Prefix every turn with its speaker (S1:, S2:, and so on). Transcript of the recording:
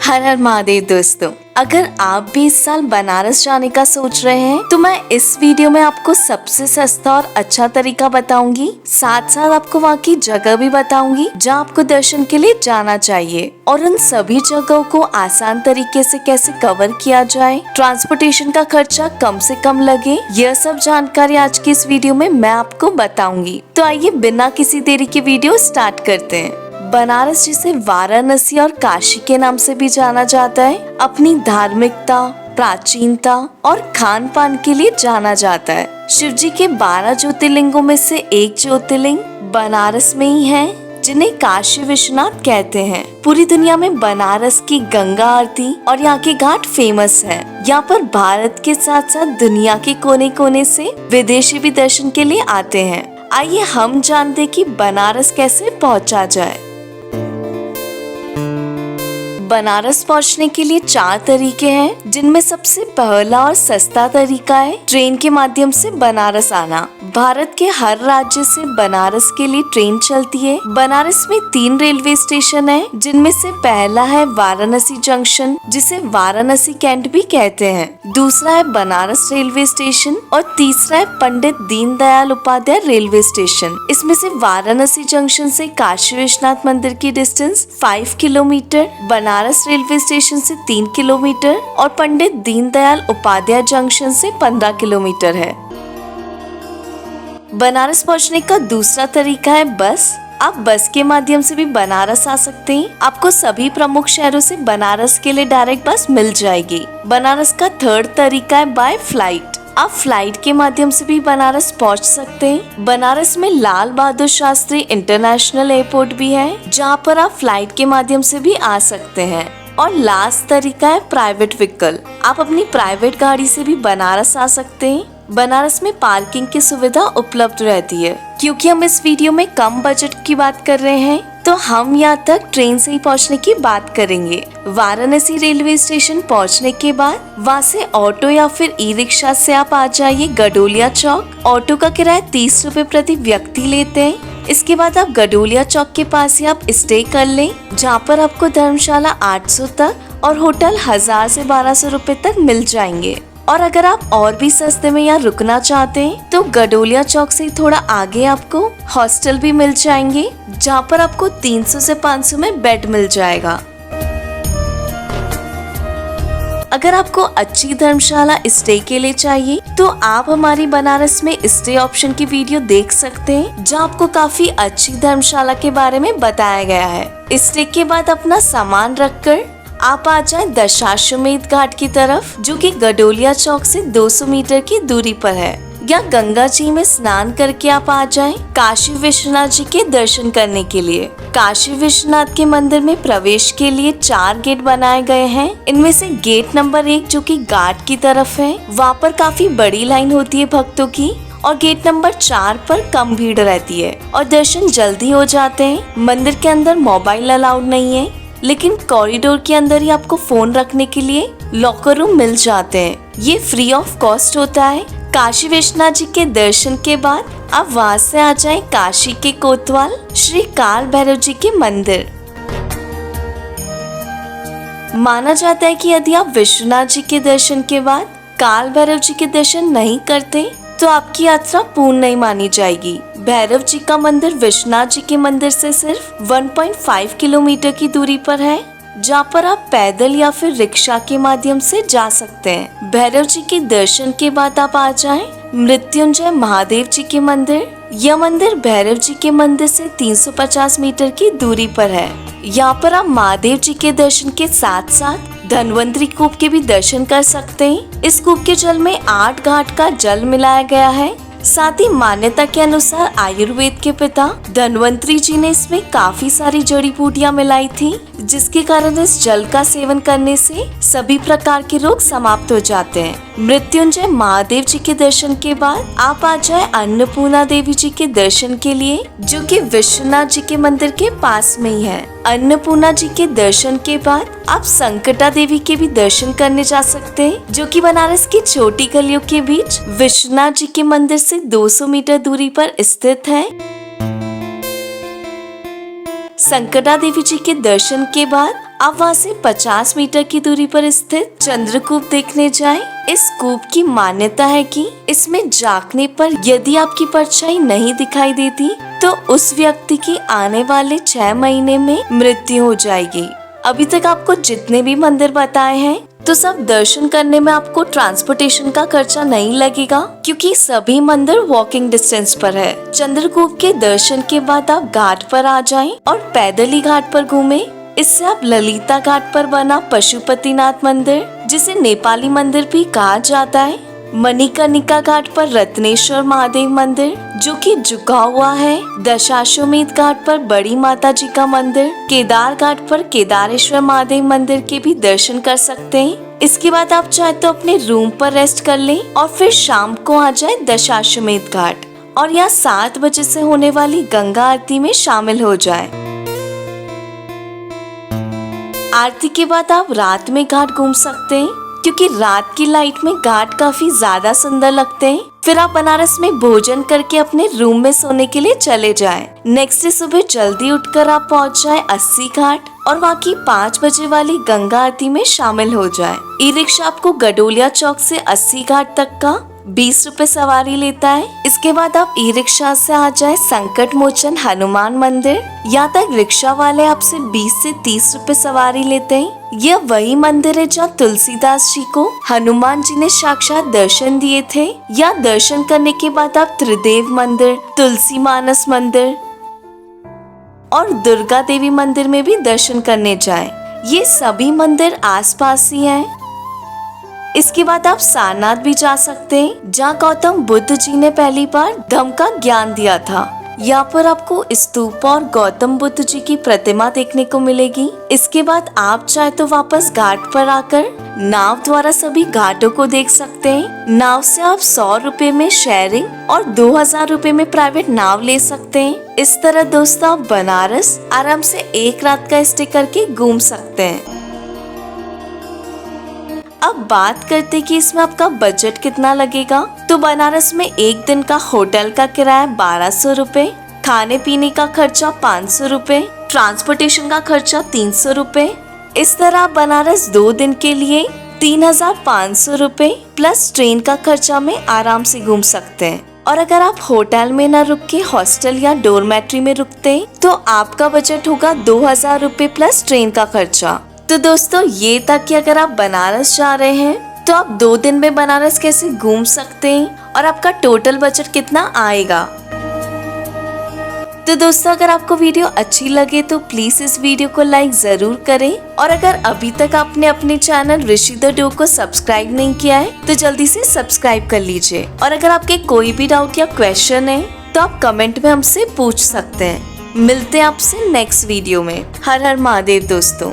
S1: हर हर महादेव दोस्तों, अगर आप भी इस साल बनारस जाने का सोच रहे हैं तो मैं इस वीडियो में आपको सबसे सस्ता और अच्छा तरीका बताऊंगी। साथ साथ आपको वहाँ की जगह भी बताऊंगी जहाँ आपको दर्शन के लिए जाना चाहिए और उन सभी जगहों को आसान तरीके से कैसे कवर किया जाए, ट्रांसपोर्टेशन का खर्चा कम से कम लगे, यह सब जानकारी आज की इस वीडियो में मैं आपको बताऊंगी। तो आइए बिना किसी देरी के वीडियो स्टार्ट करते हैं। बनारस, जिसे वाराणसी और काशी के नाम से भी जाना जाता है, अपनी धार्मिकता, प्राचीनता और खान पान के लिए जाना जाता है। शिव जी के 12 ज्योतिर्लिंगों में से एक ज्योतिर्लिंग बनारस में ही है, जिन्हें काशी विश्वनाथ कहते हैं। पूरी दुनिया में बनारस की गंगा आरती और यहाँ के घाट फेमस है। यहाँ पर भारत के साथ साथ दुनिया के कोने कोने से विदेशी भी दर्शन के लिए आते हैं। आइए हम जानते हैं कि बनारस कैसे पहुँचा जाए। बनारस पहुंचने के लिए 4 तरीके हैं, जिनमें सबसे पहला और सस्ता तरीका है ट्रेन के माध्यम से बनारस आना। भारत के हर राज्य से बनारस के लिए ट्रेन चलती है। बनारस में 3 रेलवे स्टेशन है, जिनमें से पहला है वाराणसी जंक्शन, जिसे वाराणसी कैंट भी कहते हैं। दूसरा है बनारस रेलवे स्टेशन और तीसरा है पंडित दीनदयाल उपाध्याय रेलवे स्टेशन। इसमें से वाराणसी जंक्शन से काशी विश्वनाथ मंदिर की distance 5 kilometre, Banaras railway station से 3 किलोमीटर और पंडित दीनदयाल उपाध्याय जंक्शन से 15 किलोमीटर है। बनारस पहुंचने का दूसरा तरीका है बस। आप बस के माध्यम से भी बनारस आ सकते हैं। आपको सभी प्रमुख शहरों से बनारस के लिए डायरेक्ट बस मिल जाएगी। बनारस का थर्ड तरीका है बाय फ्लाइट। आप फ्लाइट के माध्यम से भी बनारस पहुंच सकते हैं। बनारस में लाल बहादुर शास्त्री इंटरनेशनल एयरपोर्ट भी है, जहां पर आप फ्लाइट के माध्यम से भी आ सकते हैं। और लास्ट तरीका है प्राइवेट व्हीकल। आप अपनी प्राइवेट गाड़ी से भी बनारस आ सकते हैं। बनारस में पार्किंग की सुविधा उपलब्ध रहती है। क्योंकि हम इस वीडियो में कम बजट की बात कर रहे हैं, तो हम यहाँ तक ट्रेन से ही पहुँचने की बात करेंगे। वाराणसी रेलवे स्टेशन पहुँचने के बाद वहाँ से ऑटो या फिर ई रिक्शा से आप आ जाइए गडोलिया चौक। ऑटो का किराया 30 रुपए प्रति व्यक्ति लेते हैं। इसके बाद आप गडोलिया चौक के पास ही आप स्टे कर लें, जहाँ पर आपको धर्मशाला 800 तक और होटल 1000 से 1200 रुपए तक मिल जाएंगे। और अगर आप और भी सस्ते में यहाँ रुकना चाहते हैं तो गडोलिया चौक से थोड़ा आगे आपको हॉस्टल भी मिल जाएंगे, जहाँ पर आपको 300 से 500 में बेड मिल जाएगा। अगर आपको अच्छी धर्मशाला स्टे के लिए चाहिए तो आप हमारी बनारस में स्टे ऑप्शन की वीडियो देख सकते हैं, जहाँ आपको काफी अच्छी धर्मशाला के बारे में बताया गया है। स्टे के बाद अपना सामान रखकर आप आ जाएं दशाश्वमेध घाट की तरफ, जो कि गडोलिया चौक से 200 मीटर की दूरी पर है। या गंगा जी में स्नान करके आप आ जाएं काशी विश्वनाथ जी के दर्शन करने के लिए। काशी विश्वनाथ के मंदिर में प्रवेश के लिए 4 गेट बनाए गए हैं। इनमें से गेट नंबर 1, जो कि घाट की तरफ है, वहाँ पर काफी बड़ी लाइन होती है भक्तों की। और गेट नंबर 4 पर कम भीड़ रहती है और दर्शन जल्दी हो जाते हैं। मंदिर के अंदर मोबाइल अलाउड नहीं है, लेकिन कॉरिडोर के अंदर ही आपको फोन रखने के लिए लॉकर रूम मिल जाते हैं। ये फ्री ऑफ कॉस्ट होता है। काशी विश्वनाथ जी के दर्शन के बाद आप वहाँ से आ जाएं काशी के कोतवाल श्री काल भैरव जी के मंदिर। माना जाता है कि यदि आप विश्वनाथ जी के दर्शन के बाद काल भैरव जी के दर्शन नहीं करते तो आपकी यात्रा पूर्ण नहीं मानी जाएगी। भैरव जी का मंदिर विश्वनाथ जी के मंदिर से सिर्फ 1.5 किलोमीटर की दूरी पर है, जहाँ पर आप पैदल या फिर रिक्शा के माध्यम से जा सकते हैं। भैरव जी के दर्शन के बाद आप आ जाएं मृत्युंजय महादेव जी के मंदिर। यह मंदिर भैरव जी के मंदिर से 350 मीटर की दूरी पर है। यहाँ पर आप महादेव जी के दर्शन के साथ साथ धन्वंतरी कूप के भी दर्शन कर सकते हैं। इस कूप के जल में 8 घाट का जल मिलाया गया है। साथ ही मान्यता के अनुसार आयुर्वेद के पिता धन्वंतरी जी ने इसमें काफी सारी जड़ी बूटियां मिलाई थी, जिसके कारण इस जल का सेवन करने से सभी प्रकार के रोग समाप्त हो जाते हैं। मृत्युंजय महादेव जी के दर्शन के बाद आप आ जाए अन्नपूर्णा देवी जी के दर्शन के लिए, जो कि विश्वनाथ जी के मंदिर के पास में ही है। अन्नपूर्णा जी के दर्शन के बाद आप संकटा देवी के भी दर्शन करने जा सकते हैं, जो कि बनारस की छोटी गलियों के बीच विश्वनाथ जी के मंदिर से 200 मीटर दूरी पर स्थित है। संकटा देवी जी के दर्शन के बाद आप वहाँ से 50 मीटर की दूरी पर स्थित चंद्रकूप देखने जाएं। इस कूप की मान्यता है कि इसमें झांकने पर यदि आपकी परछाई नहीं दिखाई देती तो उस व्यक्ति की आने वाले 6 महीने में मृत्यु हो जाएगी। अभी तक आपको जितने भी मंदिर बताए हैं तो सब दर्शन करने में आपको ट्रांसपोर्टेशन का खर्चा नहीं लगेगा, क्योंकि सभी मंदिर वॉकिंग डिस्टेंस पर है। चंद्रकूप के दर्शन के बाद आप घाट पर आ जाएं और पैदल ही घाट पर घूमें। इससे आप ललिता घाट पर बना पशुपतिनाथ मंदिर, जिसे नेपाली मंदिर भी कहा जाता है, मणिकर्णिका घाट पर रत्नेश्वर महादेव मंदिर जो कि झुका हुआ है, दशाश्वमेध घाट पर बड़ी माता जी का मंदिर, केदार घाट पर केदारेश्वर महादेव मंदिर के भी दर्शन कर सकते हैं। इसके बाद आप चाहे तो अपने रूम पर रेस्ट कर लें और फिर शाम को आ जाए दशाश्वमेध घाट और यहाँ 7 बजे से होने वाली गंगा आरती में शामिल हो जाए। आरती के बाद आप रात में घाट घूम सकते हैं, क्योंकि रात की लाइट में घाट काफी ज्यादा सुंदर लगते हैं। फिर आप बनारस में भोजन करके अपने रूम में सोने के लिए चले जाएं। नेक्स्ट डे सुबह जल्दी उठकर आप पहुंच जाएं अस्सी घाट और वहाँ की 5 बजे वाली गंगा आरती में शामिल हो जाएं। ई रिक्शा आपको गडोलिया चौक से अस्सी घाट तक का 20 रुपए सवारी लेता है। इसके बाद आप ई रिक्शा से आ जाए संकट मोचन हनुमान मंदिर। यहाँ तक रिक्शा वाले आपसे 20 से 30 रुपए सवारी लेते हैं। यह वही मंदिर है जहाँ तुलसीदास जी को हनुमान जी ने साक्षात दर्शन दिए थे। या दर्शन करने के बाद आप त्रिदेव मंदिर, तुलसी मानस मंदिर और दुर्गा देवी मंदिर में भी दर्शन करने जाएं। ये सभी मंदिर आसपास ही हैं। इसके बाद आप सारनाथ भी जा सकते हैं, जहाँ गौतम बुद्ध जी ने पहली बार धम्म का ज्ञान दिया था। यहाँ पर आपको स्तूप और गौतम बुद्ध जी की प्रतिमा देखने को मिलेगी। इसके बाद आप चाहे तो वापस घाट पर आकर नाव द्वारा सभी घाटों को देख सकते हैं। नाव से आप 100 रुपए में शेयरिंग और 2000 रुपए में प्राइवेट नाव ले सकते हैं। इस तरह दोस्तों आप बनारस आराम से एक रात का स्टे करके घूम सकते हैं। अब बात करते कि इसमें आपका बजट कितना लगेगा। तो बनारस में एक दिन का होटल का किराया 1200 रुपए, खाने पीने का खर्चा 500 रुपए, ट्रांसपोर्टेशन का खर्चा 300 रुपए। इस तरह आप बनारस 2 दिन के लिए 3500 रुपए प्लस ट्रेन का खर्चा में आराम से घूम सकते हैं। और अगर आप होटल में न रुक के हॉस्टल या डोरमेट्री में रुकते हैं तो आपका बजट होगा 2000 रुपए प्लस ट्रेन का खर्चा। तो दोस्तों ये था कि अगर आप बनारस जा रहे हैं तो आप 2 दिन में बनारस कैसे घूम सकते हैं और आपका टोटल बजट कितना आएगा। तो दोस्तों अगर आपको वीडियो अच्छी लगे तो प्लीज इस वीडियो को लाइक जरूर करें और अगर अभी तक आपने अपने चैनल ऋषि द डॉग को सब्सक्राइब नहीं किया है तो जल्दी से सब्सक्राइब कर लीजिए। और अगर आपके कोई भी डाउट या क्वेश्चन है तो आप कमेंट में हमसे पूछ सकते हैं। मिलते हैं आपसे नेक्स्ट वीडियो में। हर हर महादेव दोस्तों।